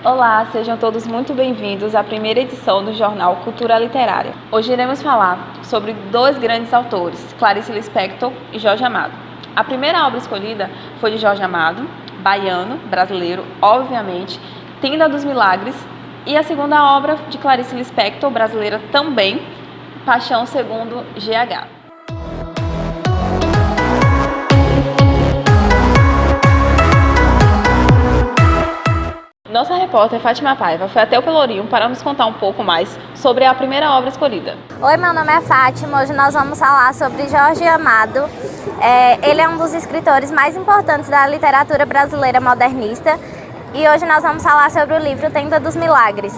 Olá, sejam todos muito bem-vindos à primeira edição do jornal Cultura Literária. Hoje iremos falar sobre dois grandes autores, Clarice Lispector e Jorge Amado. A primeira obra escolhida foi de Jorge Amado, baiano, brasileiro, obviamente, Tenda dos Milagres, e a segunda obra de Clarice Lispector, brasileira também, Paixão segundo GH. Nossa repórter Fátima Paiva foi até o Pelourinho para nos contar um pouco mais sobre a primeira obra escolhida. Oi, meu nome é Fátima. Hoje nós vamos falar sobre Jorge Amado. Ele é um dos escritores mais importantes da literatura brasileira modernista e hoje nós vamos falar sobre o livro Tenda dos Milagres.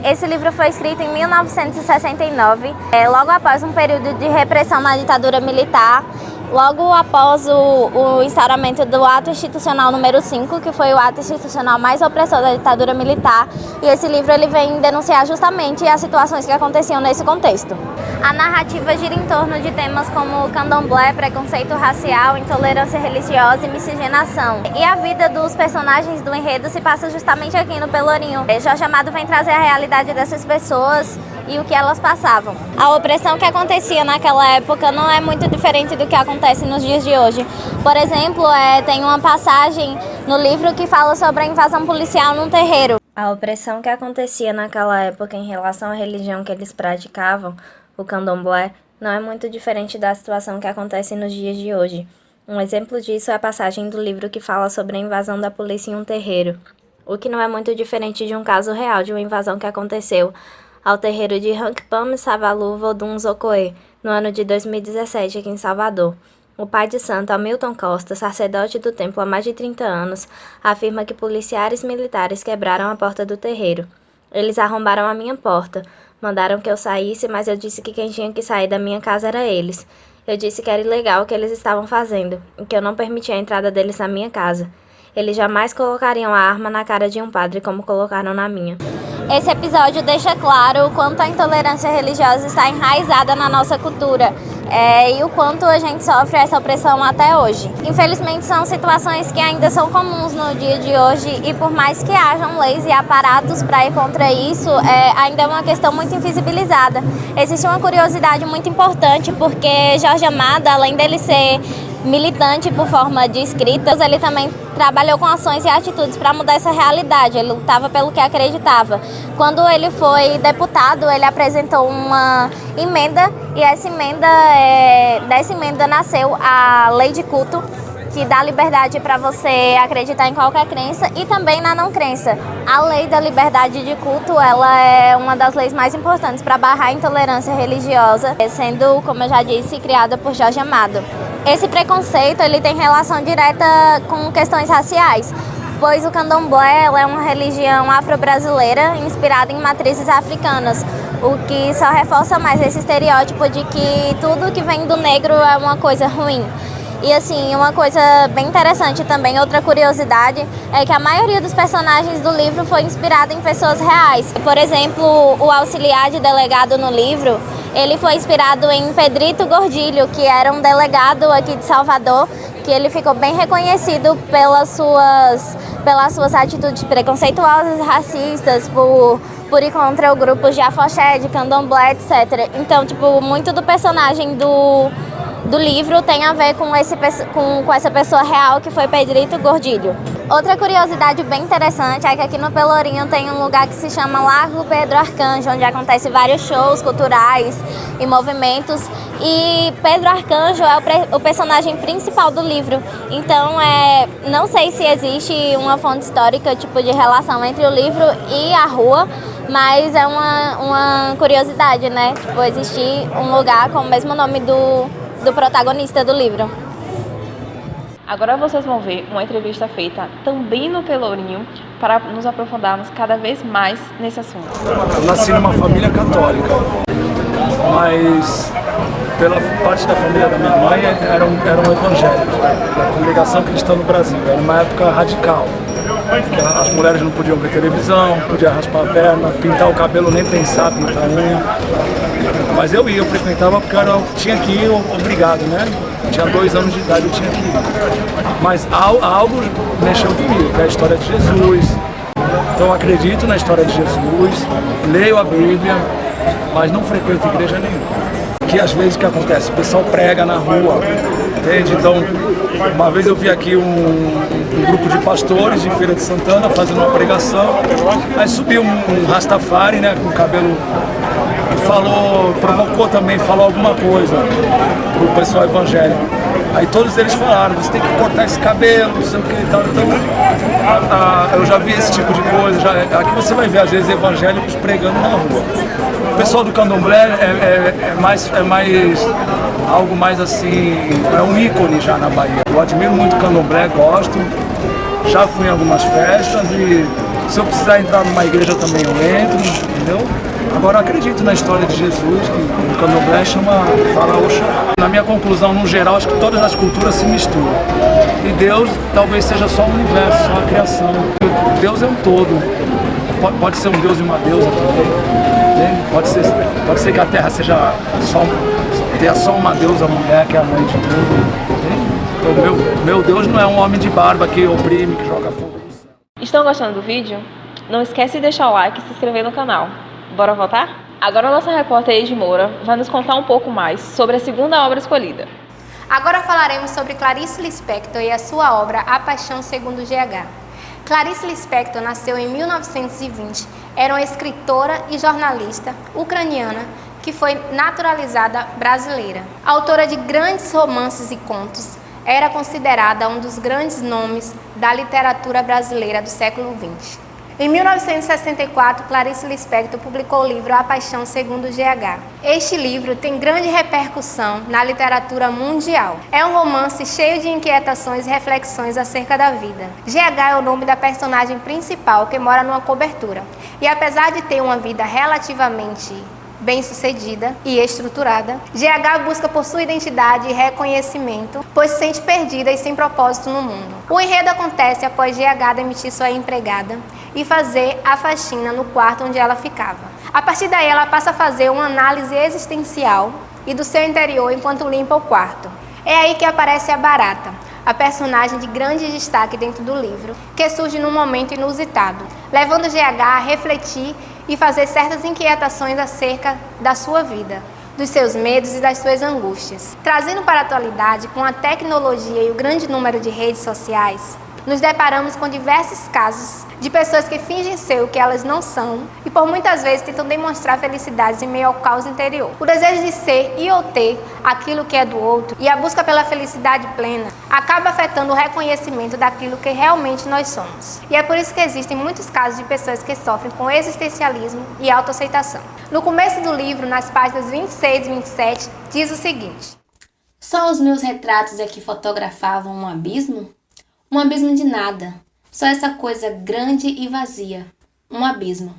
Esse livro foi escrito em 1969, logo após um período de repressão na ditadura militar. Logo após o instauramento do ato institucional número 5, que foi o ato institucional mais opressor da ditadura militar, e esse livro ele vem denunciar justamente as situações que aconteciam nesse contexto. A narrativa gira em torno de temas como candomblé, preconceito racial, intolerância religiosa e miscigenação. E a vida dos personagens do enredo se passa justamente aqui no Pelourinho. Jorge Amado vem trazer a realidade dessas pessoas e o que elas passavam. A opressão que acontecia naquela época não é muito diferente do que acontece nos dias de hoje. Por exemplo, tem uma passagem no livro que fala sobre a invasão policial num terreiro. A opressão que acontecia naquela época em relação à religião que eles praticavam, o candomblé, não é muito diferente da situação que acontece nos dias de hoje. Um exemplo disso é a passagem do livro que fala sobre a invasão da polícia em um terreiro, o que não é muito diferente de um caso real de uma invasão que aconteceu ao terreiro de Rankpam Savalu Vodun Zocoê, no ano de 2017, aqui em Salvador. O pai de santo, Hamilton Costa, sacerdote do templo há mais de 30 anos, afirma que policiais militares quebraram a porta do terreiro. Eles arrombaram a minha porta, mandaram que eu saísse, mas eu disse que quem tinha que sair da minha casa era eles. Eu disse que era ilegal o que eles estavam fazendo, e que eu não permitia a entrada deles na minha casa. Eles jamais colocariam a arma na cara de um padre como colocaram na minha. Esse episódio deixa claro o quanto a intolerância religiosa está enraizada na nossa cultura e o quanto a gente sofre essa opressão até hoje. Infelizmente, são situações que ainda são comuns no dia de hoje e por mais que hajam leis e aparatos para ir contra isso, ainda é uma questão muito invisibilizada. Existe uma curiosidade muito importante porque Jorge Amado, além dele ser militante por forma de escritas, ele também trabalhou com ações e atitudes para mudar essa realidade. Ele lutava pelo que acreditava. Quando ele foi deputado, ele apresentou uma emenda e dessa emenda nasceu a Lei de Culto, que dá liberdade para você acreditar em qualquer crença e também na não crença. A Lei da Liberdade de Culto, ela é uma das leis mais importantes para barrar a intolerância religiosa, sendo, como eu já disse, criada por Jorge Amado. Esse preconceito ele tem relação direta com questões raciais, pois o candomblé é uma religião afro-brasileira inspirada em matrizes africanas, o que só reforça mais esse estereótipo de que tudo que vem do negro é uma coisa ruim. E assim, uma coisa bem interessante também, outra curiosidade, é que a maioria dos personagens do livro foi inspirada em pessoas reais. Por exemplo, o auxiliar de delegado no livro, ele foi inspirado em Pedrito Gordilho, que era um delegado aqui de Salvador, que ele ficou bem reconhecido pelas suas atitudes preconceituosas e racistas, por ir contra grupos de afoxé, de candomblé, etc. Então, muito do personagem do livro tem a ver com essa pessoa real que foi Pedrito Gordilho. Outra curiosidade bem interessante é que aqui no Pelourinho tem um lugar que se chama Largo Pedro Arcanjo, onde acontece vários shows culturais e movimentos. E Pedro Arcanjo é o personagem principal do livro. Então, não sei se existe uma fonte histórica de relação entre o livro e a rua, mas é uma curiosidade, né? Existir um lugar com o mesmo nome do protagonista do livro. Agora vocês vão ver uma entrevista feita também no Pelourinho para nos aprofundarmos cada vez mais nesse assunto. Eu nasci numa família católica, mas pela parte da família da minha mãe eram evangélicos, da Congregação Cristã no Brasil. Era uma época radical, que as mulheres não podiam ver televisão, não podiam raspar a perna, pintar o cabelo, nem pensar, pintar a unha. Mas eu frequentava porque eu tinha que ir obrigado, né? Tinha 2 anos de idade, eu tinha que ir. Mas algo mexeu comigo, que é a história de Jesus, Então eu acredito na história de Jesus, leio a Bíblia, mas não frequento igreja nenhuma. Que às vezes o que acontece? O pessoal prega na rua, entende? Então, uma vez eu vi aqui um grupo de pastores de Feira de Santana fazendo uma pregação, aí subiu um Rastafari, né, com o cabelo, falou, provocou também, falou alguma coisa pro pessoal evangélico. Aí todos eles falaram, você tem que cortar esse cabelo, não sei o que e tal. Então, eu já vi esse tipo de coisa, aqui você vai ver às vezes evangélicos pregando na rua. O pessoal do candomblé é mais algo mais assim, é um ícone já na Bahia. Eu admiro muito o candomblé, gosto, já fui em algumas festas e se eu precisar entrar numa igreja também eu entro, entendeu? Agora eu acredito na história de Jesus, que o candomblé fala Oxalá. Na minha conclusão, no geral, acho que todas as culturas se misturam. E Deus talvez seja só o universo, só a criação. Deus é um todo. Pode ser um Deus e uma deusa também. Pode ser que a Terra seja tenha só uma deusa mulher, que é a mãe de tudo. Então meu Deus não é um homem de barba que oprime, que joga fogo no céu. Estão gostando do vídeo? Não esquece de deixar o like e se inscrever no canal. Bora voltar? Agora a nossa repórter Eide Moura vai nos contar um pouco mais sobre a segunda obra escolhida. Agora falaremos sobre Clarice Lispector e a sua obra A Paixão segundo GH. Clarice Lispector nasceu em 1920, era uma escritora e jornalista ucraniana que foi naturalizada brasileira. Autora de grandes romances e contos, era considerada um dos grandes nomes da literatura brasileira do século XX. Em 1964, Clarice Lispector publicou o livro A Paixão segundo GH. Este livro tem grande repercussão na literatura mundial. É um romance cheio de inquietações e reflexões acerca da vida. GH é o nome da personagem principal que mora numa cobertura. E apesar de ter uma vida relativamente bem-sucedida e estruturada, GH busca por sua identidade e reconhecimento, pois se sente perdida e sem propósito no mundo. O enredo acontece após GH demitir sua empregada e fazer a faxina no quarto onde ela ficava. A partir daí, ela passa a fazer uma análise existencial e do seu interior enquanto limpa o quarto. É aí que aparece a Barata, a personagem de grande destaque dentro do livro, que surge num momento inusitado, levando GH a refletir e fazer certas inquietações acerca da sua vida, dos seus medos e das suas angústias. Trazendo para a atualidade, com a tecnologia e o grande número de redes sociais, nos deparamos com diversos casos de pessoas que fingem ser o que elas não são e por muitas vezes tentam demonstrar felicidades em meio ao caos interior. O desejo de ser e ou ter aquilo que é do outro e a busca pela felicidade plena acaba afetando o reconhecimento daquilo que realmente nós somos. E é por isso que existem muitos casos de pessoas que sofrem com existencialismo e autoaceitação. No começo do livro, nas páginas 26 e 27, diz o seguinte: Só os meus retratos é que fotografavam um abismo? Um abismo de nada, só essa coisa grande e vazia, um abismo.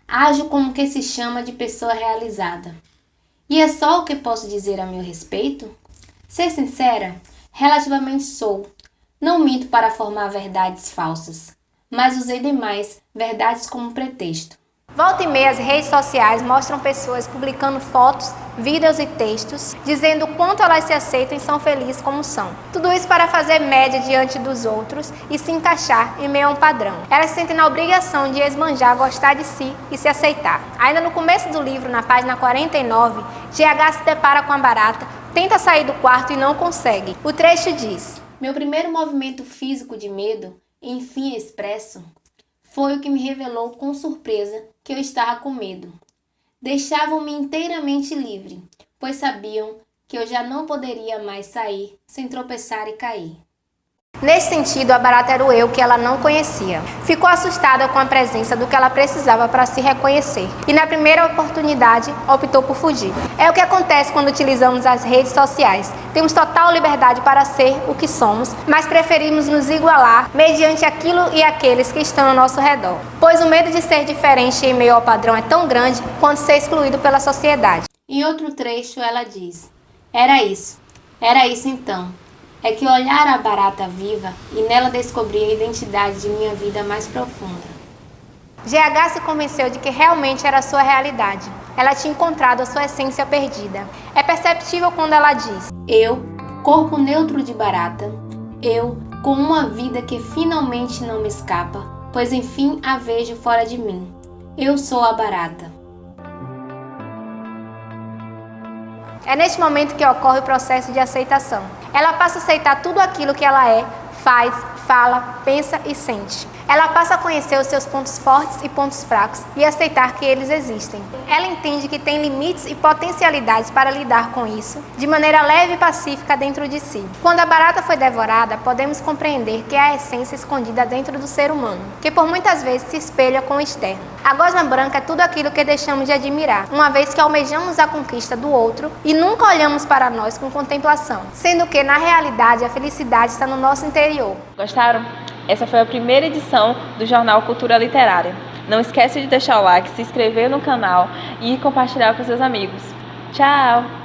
Ajo como que se chama de pessoa realizada. E é só o que posso dizer a meu respeito? Ser sincera, relativamente sou. Não minto para formar verdades falsas, mas usei demais verdades como pretexto. Volta e meia, as redes sociais mostram pessoas publicando fotos, vídeos e textos, dizendo o quanto elas se aceitam e são felizes como são. Tudo isso para fazer média diante dos outros e se encaixar em meio a um padrão. Elas se sentem na obrigação de esbanjar, gostar de si e se aceitar. Ainda no começo do livro, na página 49, GH se depara com a Barata, tenta sair do quarto e não consegue. O trecho diz: Meu primeiro movimento físico de medo, enfim expresso, foi o que me revelou com surpresa que eu estava com medo. Deixavam-me inteiramente livre, pois sabiam que eu já não poderia mais sair sem tropeçar e cair. Nesse sentido, a Barata era o eu que ela não conhecia. Ficou assustada com a presença do que ela precisava para se reconhecer e, na primeira oportunidade, optou por fugir. É o que acontece quando utilizamos as redes sociais. Temos total liberdade para ser o que somos, mas preferimos nos igualar mediante aquilo e aqueles que estão ao nosso redor. Pois o medo de ser diferente em meio ao padrão é tão grande quanto ser excluído pela sociedade. Em outro trecho, ela diz: Era isso então. É que olhar a Barata viva e nela descobri a identidade de minha vida mais profunda. GH se convenceu de que realmente era a sua realidade. Ela tinha encontrado a sua essência perdida. É perceptível quando ela diz: Eu, corpo neutro de Barata, eu, com uma vida que finalmente não me escapa, pois enfim a vejo fora de mim. Eu sou a barata. É neste momento que ocorre o processo de aceitação. Ela passa a aceitar tudo aquilo que ela é, faz, fala, pensa e sente. Ela passa a conhecer os seus pontos fortes e pontos fracos e aceitar que eles existem. Ela entende que tem limites e potencialidades para lidar com isso de maneira leve e pacífica dentro de si. Quando a barata foi devorada, podemos compreender que é a essência escondida dentro do ser humano, que por muitas vezes se espelha com o externo. A gosma branca é tudo aquilo que deixamos de admirar, uma vez que almejamos a conquista do outro e nunca olhamos para nós com contemplação, sendo que, na realidade, a felicidade está no nosso interior. Gostaram? Essa foi a primeira edição do Jornal Cultura Literária. Não esquece de deixar o like, se inscrever no canal e compartilhar com seus amigos. Tchau!